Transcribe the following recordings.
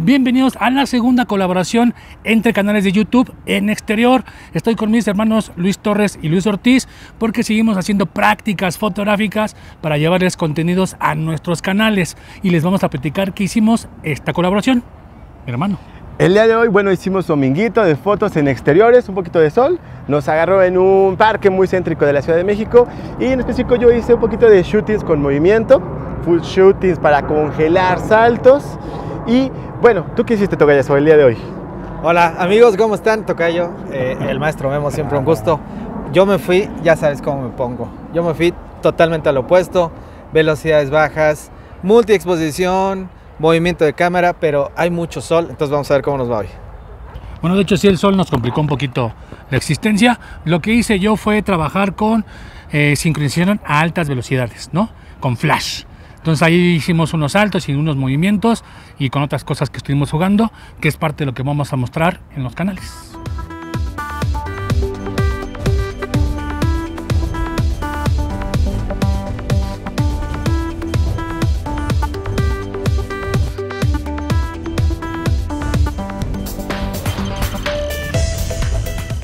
Bienvenidos a la segunda colaboración entre canales de YouTube en exterior. Estoy con mis hermanos Luis Torres y Luis Ortiz porque seguimos haciendo prácticas fotográficas para llevarles contenidos a nuestros canales y les vamos a platicar qué hicimos esta colaboración, mi hermano. El día de hoy, bueno, hicimos dominguito de fotos en exteriores, un poquito de sol. Nos agarró en un parque muy céntrico de la Ciudad de México y en específico yo hice un poquito de shootings con movimiento, full shootings para congelar saltos. Y bueno, ¿tú qué hiciste, Tocayo, el día de hoy? Hola amigos, ¿cómo están? Tocayo, el maestro Memo, siempre un gusto. Yo me fui, ya sabes cómo me pongo. Yo me fui totalmente al opuesto, velocidades bajas, multiexposición, movimiento de cámara, pero hay mucho sol, entonces vamos a ver cómo nos va hoy. Bueno, de hecho sí, el sol nos complicó un poquito la existencia. Lo que hice yo fue trabajar con sincronización a altas velocidades, ¿no? Con flash. Entonces ahí hicimos unos saltos y unos movimientos y con otras cosas que estuvimos jugando, que es parte de lo que vamos a mostrar en los canales.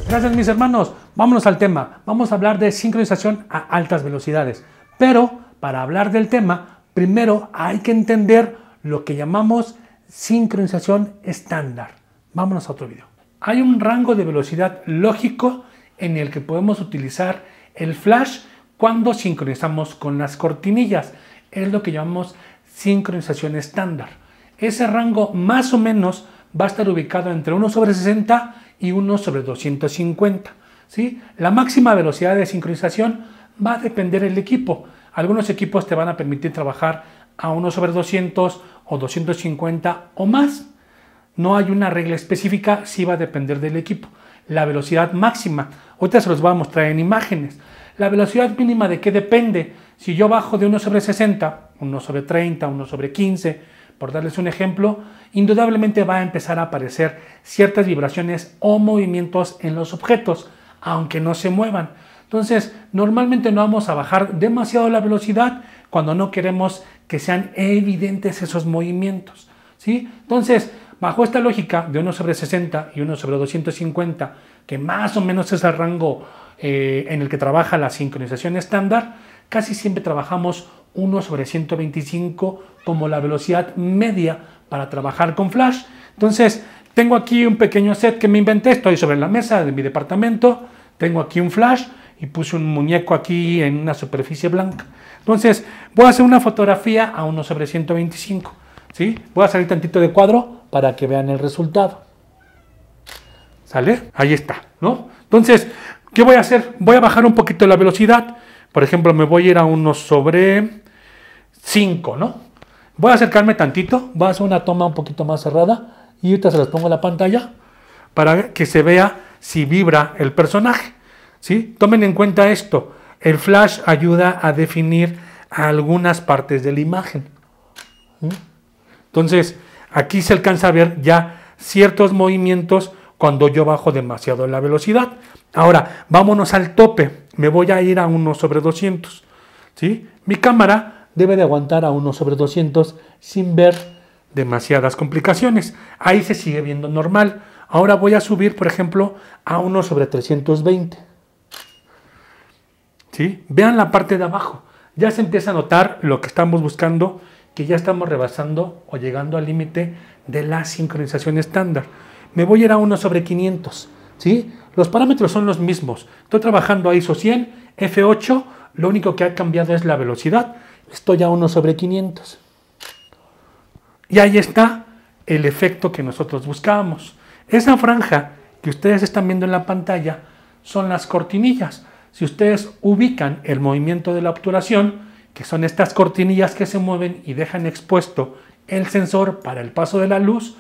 Gracias, mis hermanos. Vámonos al tema. Vamos a hablar de sincronización a altas velocidades. Pero para hablar del tema, primero hay que entender lo que llamamos sincronización estándar. Vámonos a otro video. Hay un rango de velocidad lógico en el que podemos utilizar el flash cuando sincronizamos con las cortinillas. Es lo que llamamos sincronización estándar. Ese rango más o menos va a estar ubicado entre 1/60 y 1/250. ¿Sí? La máxima velocidad de sincronización va a depender del equipo. Algunos equipos te van a permitir trabajar a 1/200 o 250 o más. No hay una regla específica, sí va a depender del equipo. La velocidad máxima, ahorita se los voy a mostrar en imágenes. La velocidad mínima, ¿de qué depende? Si yo bajo de 1/60, 1/30, 1/15, por darles un ejemplo, indudablemente va a empezar a aparecer ciertas vibraciones o movimientos en los objetos, aunque no se muevan. Entonces, normalmente no vamos a bajar demasiado la velocidad cuando no queremos que sean evidentes esos movimientos, ¿sí? Entonces, bajo esta lógica de 1/60 y 1/250, que más o menos es el rango en el que trabaja la sincronización estándar, casi siempre trabajamos 1/125 como la velocidad media para trabajar con flash. Entonces, tengo aquí un pequeño set que me inventé, estoy sobre la mesa de mi departamento, tengo aquí un flash y puse un muñeco aquí en una superficie blanca. Entonces, voy a hacer una fotografía a 1/125, ¿sí? Voy a salir tantito de cuadro para que vean el resultado. ¿Sale? Ahí está, ¿no? Entonces, ¿qué voy a hacer? Voy a bajar un poquito la velocidad. Por ejemplo, me voy a ir a 1/5, ¿no? Voy a acercarme tantito, voy a hacer una toma un poquito más cerrada y ahorita se las pongo en la pantalla para que se vea si vibra el personaje, ¿sí? Tomen en cuenta esto, el flash ayuda a definir algunas partes de la imagen. Entonces, aquí se alcanza a ver ya ciertos movimientos cuando yo bajo demasiado la velocidad. Ahora, vámonos al tope, me voy a ir a 1/200, ¿sí? Mi cámara debe de aguantar a 1/200 sin ver demasiadas complicaciones. Ahí se sigue viendo normal. Ahora voy a subir, por ejemplo, a 1/320. ¿Sí? Vean la parte de abajo. Ya se empieza a notar lo que estamos buscando, que ya estamos rebasando o llegando al límite de la sincronización estándar. Me voy a ir a 1/500. ¿Sí? Los parámetros son los mismos. Estoy trabajando a ISO 100, F8. Lo único que ha cambiado es la velocidad. Estoy a 1/500. Y ahí está el efecto que nosotros buscábamos. Esa franja que ustedes están viendo en la pantalla son las cortinillas. Si ustedes ubican el movimiento de la obturación, que son estas cortinillas que se mueven y dejan expuesto el sensor para el paso de la luz,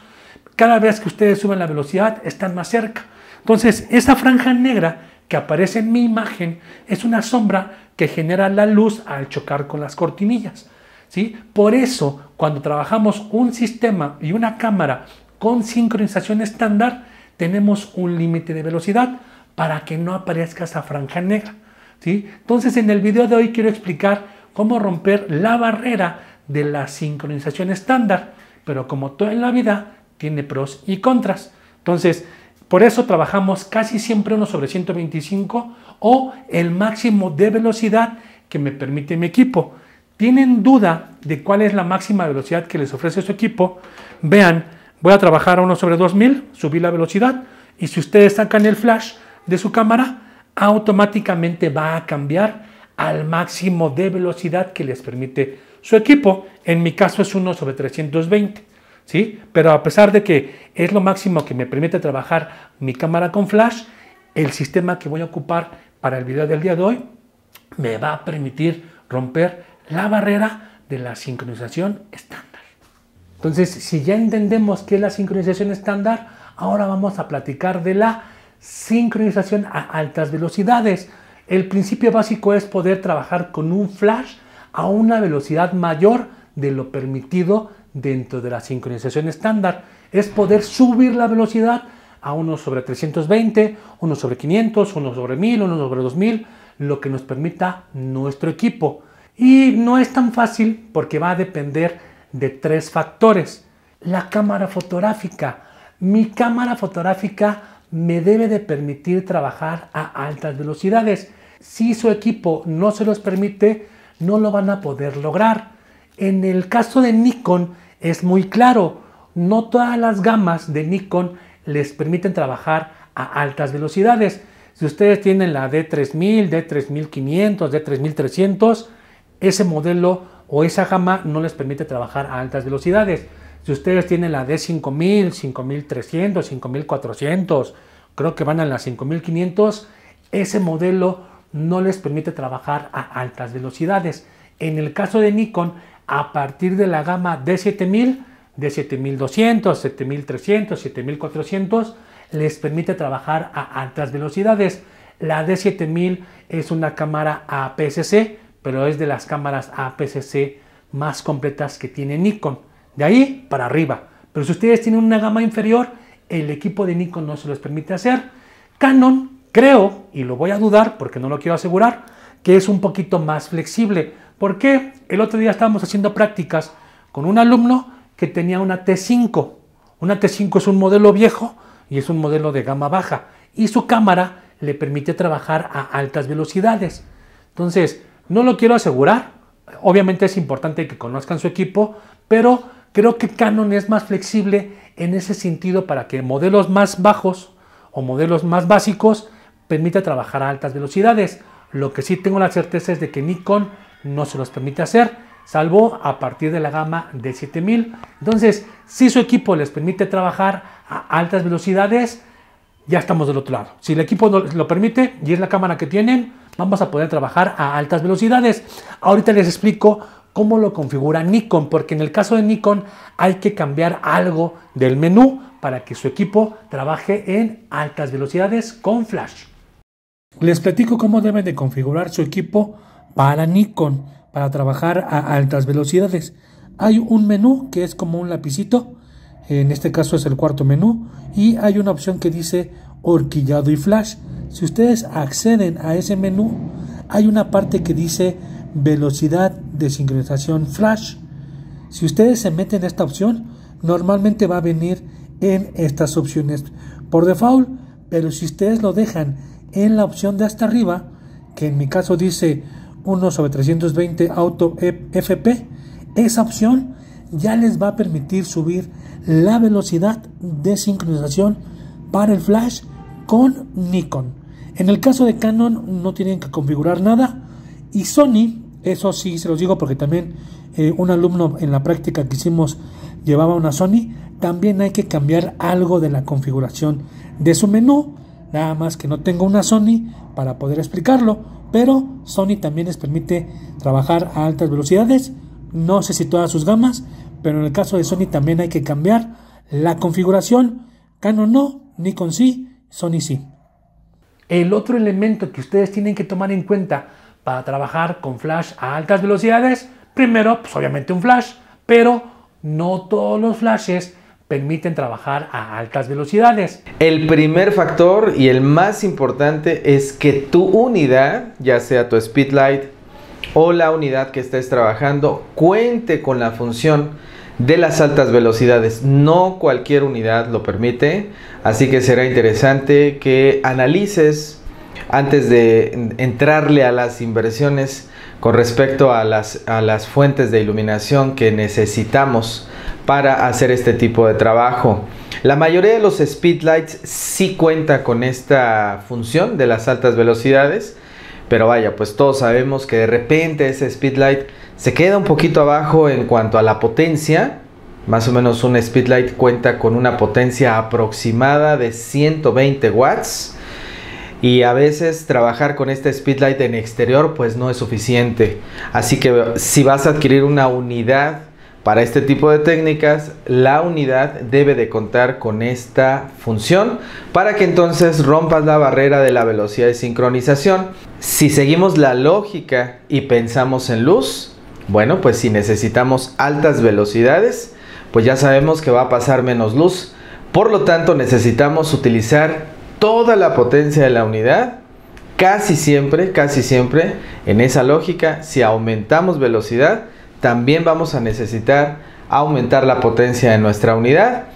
cada vez que ustedes suben la velocidad están más cerca. Entonces, esa franja negra que aparece en mi imagen es una sombra que genera la luz al chocar con las cortinillas, ¿sí? Por eso, cuando trabajamos un sistema y una cámara con sincronización estándar, tenemos un límite de velocidad para que no aparezca esa franja negra, ¿sí? Entonces, en el video de hoy quiero explicar cómo romper la barrera de la sincronización estándar, pero como todo en la vida, tiene pros y contras. Entonces, por eso trabajamos casi siempre 1/125 o el máximo de velocidad que me permite mi equipo. ¿Tienen duda de cuál es la máxima velocidad que les ofrece su equipo? Vean, voy a trabajar a 1/2000, subí la velocidad, y si ustedes sacan el flash de su cámara, automáticamente va a cambiar al máximo de velocidad que les permite su equipo. En mi caso es 1/320, ¿sí? Pero a pesar de que es lo máximo que me permite trabajar mi cámara con flash, el sistema que voy a ocupar para el video del día de hoy me va a permitir romper la barrera de la sincronización estándar. Entonces, si ya entendemos qué es la sincronización estándar, ahora vamos a platicar de la sincronización a altas velocidades. El principio básico es poder trabajar con un flash a una velocidad mayor de lo permitido dentro de la sincronización estándar. Es poder subir la velocidad a 1/320, 1/500, 1/1000, 1/2000, lo que nos permita nuestro equipo. Y no es tan fácil porque va a depender de 3 factores. La cámara fotográfica. Mi cámara fotográfica me debe de permitir trabajar a altas velocidades. Si su equipo no se los permite, no lo van a poder lograr. En el caso de Nikon es muy claro. No todas las gamas de Nikon les permiten trabajar a altas velocidades. Si ustedes tienen la D3000, D3500, D3300, ese modelo o esa gama no les permite trabajar a altas velocidades. Si ustedes tienen la D5000, 5300, 5400, creo que van a las 5500, ese modelo no les permite trabajar a altas velocidades. En el caso de Nikon, a partir de la gama D7000, D7200, 7300, 7400, les permite trabajar a altas velocidades. La D7000 es una cámara APS-C, pero es de las cámaras APS-C más completas que tiene Nikon. De ahí para arriba. Pero si ustedes tienen una gama inferior, el equipo de Nikon no se los permite hacer. Canon, creo, y lo voy a dudar porque no lo quiero asegurar, que es un poquito más flexible. ¿Por qué? El otro día estábamos haciendo prácticas con un alumno que tenía una T5. Una T5 es un modelo viejo y es un modelo de gama baja. Y su cámara le permite trabajar a altas velocidades. Entonces, no lo quiero asegurar. Obviamente es importante que conozcan su equipo, pero creo que Canon es más flexible en ese sentido para que modelos más bajos o modelos más básicos permita trabajar a altas velocidades. Lo que sí tengo la certeza es de que Nikon no se los permite hacer, salvo a partir de la gama de 7000. Entonces, si su equipo les permite trabajar a altas velocidades, ya estamos del otro lado. Si el equipo lo permite y es la cámara que tienen, vamos a poder trabajar a altas velocidades. Ahorita les explico cómo lo configura Nikon, porque en el caso de Nikon hay que cambiar algo del menú para que su equipo trabaje en altas velocidades con flash. Les platico cómo deben de configurar su equipo para Nikon, para trabajar a altas velocidades. Hay un menú que es como un lapicito, en este caso es el cuarto menú, y hay una opción que dice horquillado y flash. Si ustedes acceden a ese menú, hay una parte que dice velocidad de sincronización flash. Si ustedes se meten en esta opción, normalmente va a venir en estas opciones por default, pero si ustedes lo dejan en la opción de hasta arriba, que en mi caso dice 1/320 auto FP, esa opción ya les va a permitir subir la velocidad de sincronización para el flash con Nikon. En el caso de Canon no tienen que configurar nada, y Sony, eso sí se los digo porque también un alumno en la práctica que hicimos llevaba una Sony, también hay que cambiar algo de la configuración de su menú, nada más que no tengo una Sony para poder explicarlo, pero Sony también les permite trabajar a altas velocidades, no sé si todas sus gamas, pero en el caso de Sony también hay que cambiar la configuración. Canon no, Nikon sí, Sony sí. El otro elemento que ustedes tienen que tomar en cuenta para trabajar con flash a altas velocidades, primero, pues obviamente un flash, pero no todos los flashes permiten trabajar a altas velocidades. El primer factor y el más importante es que tu unidad, ya sea tu Speedlight o la unidad que estés trabajando, cuente con la función de las altas velocidades. No cualquier unidad lo permite, así que será interesante que analices antes de entrarle a las inversiones con respecto a las fuentes de iluminación que necesitamos para hacer este tipo de trabajo. La mayoría de los speedlights sí cuenta con esta función de las altas velocidades, pero vaya, pues todos sabemos que de repente ese speedlight se queda un poquito abajo en cuanto a la potencia. Más o menos un speedlight cuenta con una potencia aproximada de 120 watts. Y a veces trabajar con este speedlight en exterior pues no es suficiente. Así que si vas a adquirir una unidad para este tipo de técnicas, la unidad debe de contar con esta función para que entonces rompas la barrera de la velocidad de sincronización. Si seguimos la lógica y pensamos en luz, bueno, pues si necesitamos altas velocidades, pues ya sabemos que va a pasar menos luz. Por lo tanto, necesitamos utilizar toda la potencia de la unidad. Casi siempre, en esa lógica, si aumentamos velocidad, también vamos a necesitar aumentar la potencia de nuestra unidad.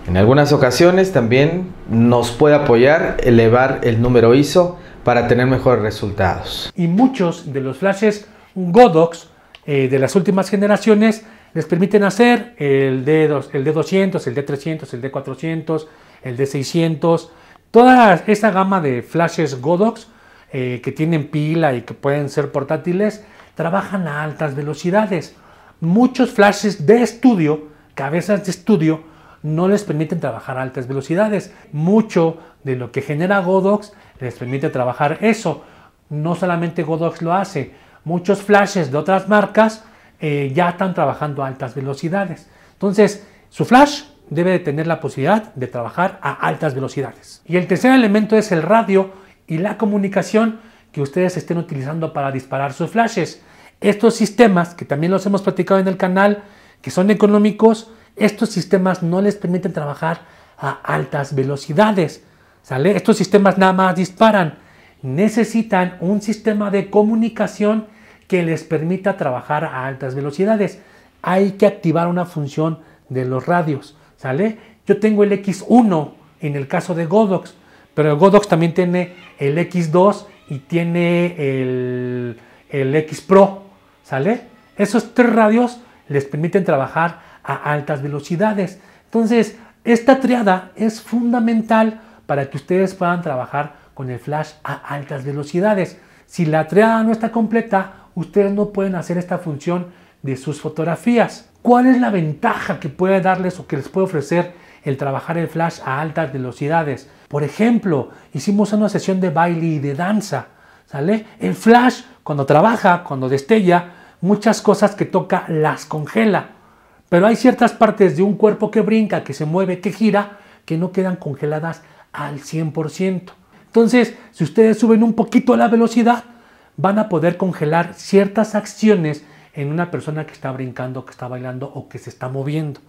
En algunas ocasiones también nos puede apoyar elevar el número ISO para tener mejores resultados. Y muchos de los flashes Godox de las últimas generaciones les permiten hacer el D200, el D300, el D400, el D600, toda esa gama de flashes Godox que tienen pila y que pueden ser portátiles, trabajan a altas velocidades. Muchos flashes de estudio, cabezas de estudio, no les permiten trabajar a altas velocidades. Mucho de lo que genera Godox les permite trabajar eso. No solamente Godox lo hace, muchos flashes de otras marcas ya están trabajando a altas velocidades. Entonces, su flash debe de tener la posibilidad de trabajar a altas velocidades. Y el tercer elemento es el radio y la comunicación que ustedes estén utilizando para disparar sus flashes. Estos sistemas, que también los hemos platicado en el canal, que son económicos, estos sistemas no les permiten trabajar a altas velocidades, ¿sale? Estos sistemas nada más disparan. Necesitan un sistema de comunicación que les permita trabajar a altas velocidades. Hay que activar una función de los radios, ¿sale? Yo tengo el X1 en el caso de Godox, pero el Godox también tiene el X2 y tiene el X Pro, ¿sale? Esos tres radios les permiten trabajar a altas velocidades. Entonces, esta triada es fundamental para que ustedes puedan trabajar con el flash a altas velocidades. Si la triada no está completa, ustedes no pueden hacer esta función de sus fotografías. ¿Cuál es la ventaja que puede darles o que les puede ofrecer el trabajar el flash a altas velocidades? Por ejemplo, hicimos una sesión de baile y de danza, ¿sale? El flash, cuando trabaja, cuando destella, muchas cosas que toca las congela. Pero hay ciertas partes de un cuerpo que brinca, que se mueve, que gira, que no quedan congeladas al 100%. Entonces, si ustedes suben un poquito la velocidad, van a poder congelar ciertas acciones en una persona que está brincando, que está bailando o que se está moviendo.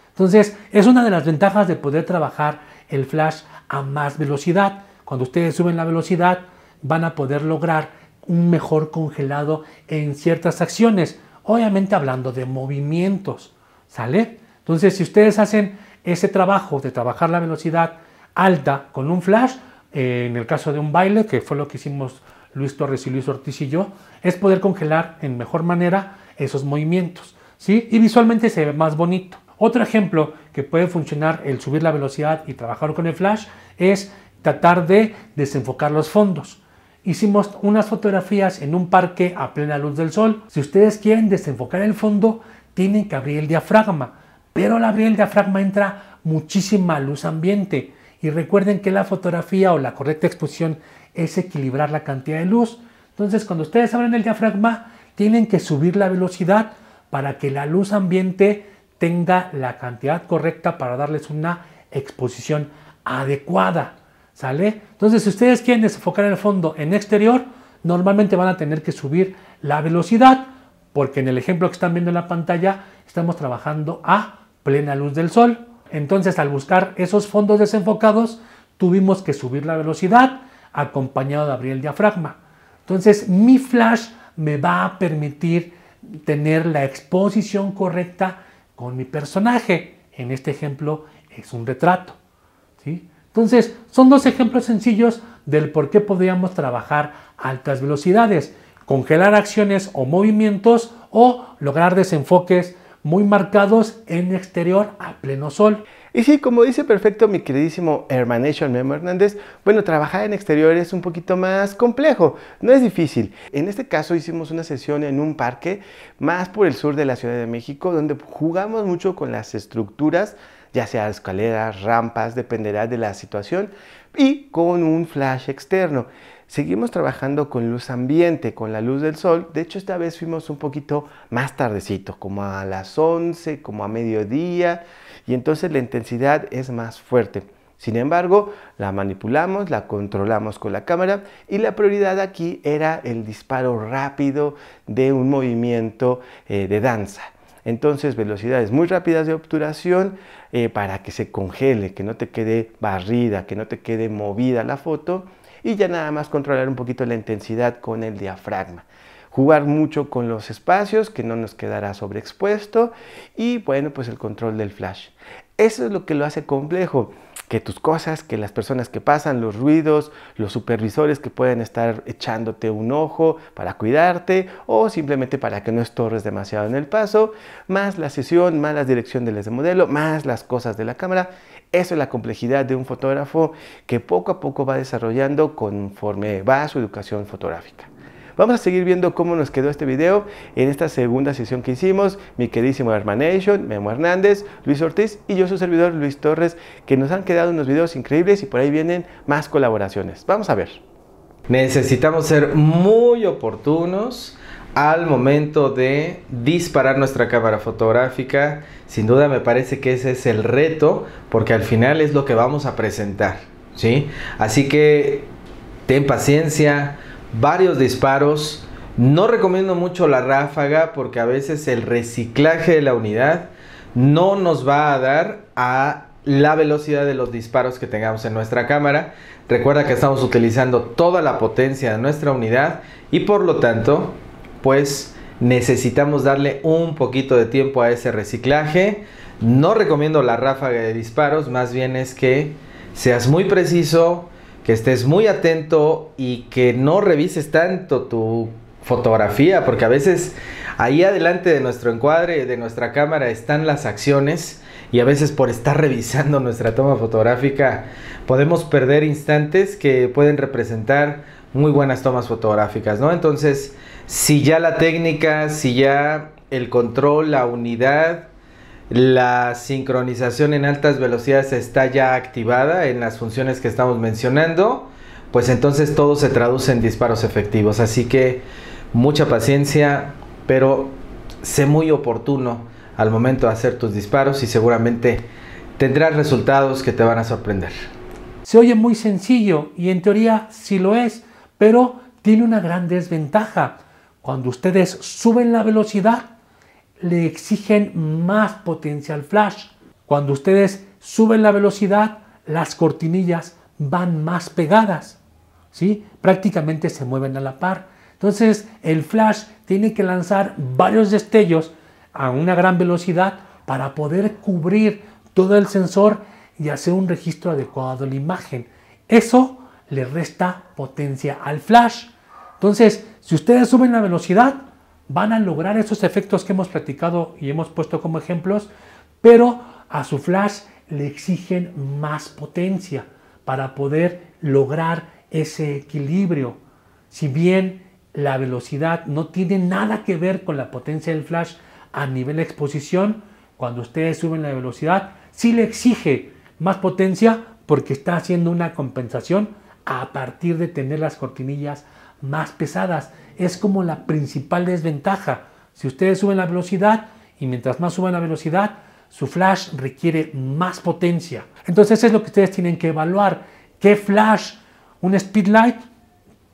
Entonces, es una de las ventajas de poder trabajar el flash a más velocidad. Cuando ustedes suben la velocidad, van a poder lograr un mejor congelado en ciertas acciones. Obviamente hablando de movimientos, ¿sale? Entonces, si ustedes hacen ese trabajo de trabajar la velocidad alta con un flash, en el caso de un baile, que fue lo que hicimos Luis Torres y Luis Ortiz y yo, es poder congelar en mejor manera esos movimientos, ¿sí? Y visualmente se ve más bonito. Otro ejemplo que puede funcionar el subir la velocidad y trabajar con el flash es tratar de desenfocar los fondos. Hicimos unas fotografías en un parque a plena luz del sol. Si ustedes quieren desenfocar el fondo, tienen que abrir el diafragma, pero al abrir el diafragma entra muchísima luz ambiente. Y recuerden que la fotografía o la correcta exposición es equilibrar la cantidad de luz. Entonces, cuando ustedes abren el diafragma, tienen que subir la velocidad para que la luz ambiente tenga la cantidad correcta para darles una exposición adecuada, ¿sale? Entonces, si ustedes quieren desenfocar el fondo en exterior, normalmente van a tener que subir la velocidad, porque en el ejemplo que están viendo en la pantalla, estamos trabajando a plena luz del sol. Entonces, al buscar esos fondos desenfocados, tuvimos que subir la velocidad acompañado de abrir el diafragma. Entonces, mi flash me va a permitir tener la exposición correcta con mi personaje. En este ejemplo es un retrato, ¿sí? Entonces, son dos ejemplos sencillos del por qué podríamos trabajar a altas velocidades. Congelar acciones o movimientos o lograr desenfoques muy marcados en exterior a pleno sol. Y sí, como dice perfecto mi queridísimo Hermanation Memo Hernández, bueno, trabajar en exterior es un poquito más complejo, no es difícil. En este caso hicimos una sesión en un parque más por el sur de la Ciudad de México, donde jugamos mucho con las estructuras, ya sea escaleras, rampas, dependerá de la situación, y con un flash externo. Seguimos trabajando con luz ambiente, con la luz del sol. De hecho, esta vez fuimos un poquito más tardecito, como a las 11, como a mediodía, y entonces la intensidad es más fuerte. Sin embargo, la manipulamos, la controlamos con la cámara y la prioridad aquí era el disparo rápido de un movimiento de danza. Entonces, velocidades muy rápidas de obturación para que se congele, que no te quede barrida, que no te quede movida la foto, y ya nada más controlar un poquito la intensidad con el diafragma. Jugar mucho con los espacios, que no nos quedará sobreexpuesto, y bueno, pues el control del flash. Eso es lo que lo hace complejo, que tus cosas, que las personas que pasan, los ruidos, los supervisores que pueden estar echándote un ojo para cuidarte o simplemente para que no estorres demasiado en el paso, más la sesión, más la dirección del modelo, más las cosas de la cámara. Eso es la complejidad de un fotógrafo que poco a poco va desarrollando conforme va a su educación fotográfica. Vamos a seguir viendo cómo nos quedó este video en esta segunda sesión que hicimos, mi queridísimo Hermanation, Memo Hernández, Luis Ortiz y yo su servidor Luis Torres, que nos han quedado unos videos increíbles y por ahí vienen más colaboraciones. Vamos a ver. Necesitamos ser muy oportunos al momento de disparar nuestra cámara fotográfica. Sin duda me parece que ese es el reto, porque al final es lo que vamos a presentar, ¿sí? Así que ten paciencia, varios disparos. No recomiendo mucho la ráfaga porque a veces el reciclaje de la unidad no nos va a dar a la velocidad de los disparos que tengamos en nuestra cámara. Recuerda que estamos utilizando toda la potencia de nuestra unidad y por lo tanto pues necesitamos darle un poquito de tiempo a ese reciclaje. No recomiendo la ráfaga de disparos, más bien es que seas muy preciso, que estés muy atento y que no revises tanto tu fotografía, porque a veces ahí adelante de nuestro encuadre, de nuestra cámara, están las acciones y a veces por estar revisando nuestra toma fotográfica podemos perder instantes que pueden representar muy buenas tomas fotográficas, ¿no? Entonces, si ya la técnica, si ya el control, la unidad, la sincronización en altas velocidades está ya activada en las funciones que estamos mencionando, pues entonces todo se traduce en disparos efectivos. Así que mucha paciencia, pero sé muy oportuno al momento de hacer tus disparos y seguramente tendrás resultados que te van a sorprender. Se oye muy sencillo y en teoría sí lo es, pero tiene una gran desventaja. Cuando ustedes suben la velocidad, le exigen más potencia al flash. Cuando ustedes suben la velocidad, las cortinillas van más pegadas, ¿sí? Prácticamente se mueven a la par. Entonces el flash tiene que lanzar varios destellos a una gran velocidad para poder cubrir todo el sensor y hacer un registro adecuado de la imagen. Eso le resta potencia al flash. Entonces, si ustedes suben la velocidad, van a lograr esos efectos que hemos platicado y hemos puesto como ejemplos, pero a su flash le exigen más potencia para poder lograr ese equilibrio. Si bien la velocidad no tiene nada que ver con la potencia del flash a nivel de exposición, cuando ustedes suben la velocidad, sí le exige más potencia porque está haciendo una compensación a partir de tener las cortinillas más pesadas. Es como la principal desventaja. Si ustedes suben la velocidad y mientras más suben la velocidad, su flash requiere más potencia. Entonces eso es lo que ustedes tienen que evaluar. ¿Qué flash? ¿Un speedlight?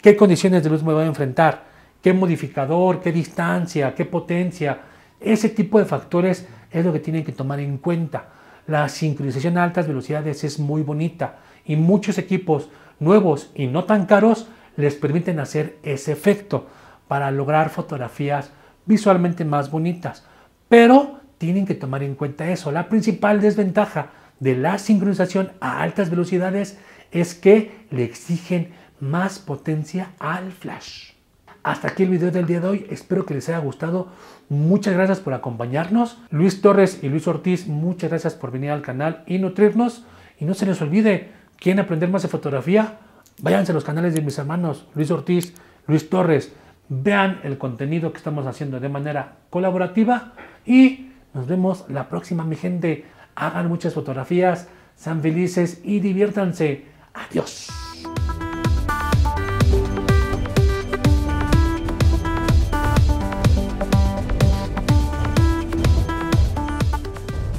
¿Qué condiciones de luz me voy a enfrentar? ¿Qué modificador? ¿Qué distancia? ¿Qué potencia? Ese tipo de factores es lo que tienen que tomar en cuenta. La sincronización a altas velocidades es muy bonita y muchos equipos nuevos y no tan caros les permiten hacer ese efecto para lograr fotografías visualmente más bonitas. Pero tienen que tomar en cuenta eso. La principal desventaja de la sincronización a altas velocidades es que le exigen más potencia al flash. Hasta aquí el video del día de hoy, espero que les haya gustado. Muchas gracias por acompañarnos. Luis Torres y Luis Ortiz, muchas gracias por venir al canal y nutrirnos. Y no se les olvide, ¿quieren aprender más de fotografía? Váyanse a los canales de mis hermanos Luis Ortiz, Luis Torres. Vean el contenido que estamos haciendo de manera colaborativa y nos vemos la próxima, mi gente. Hagan muchas fotografías, sean felices y diviértanse. Adiós.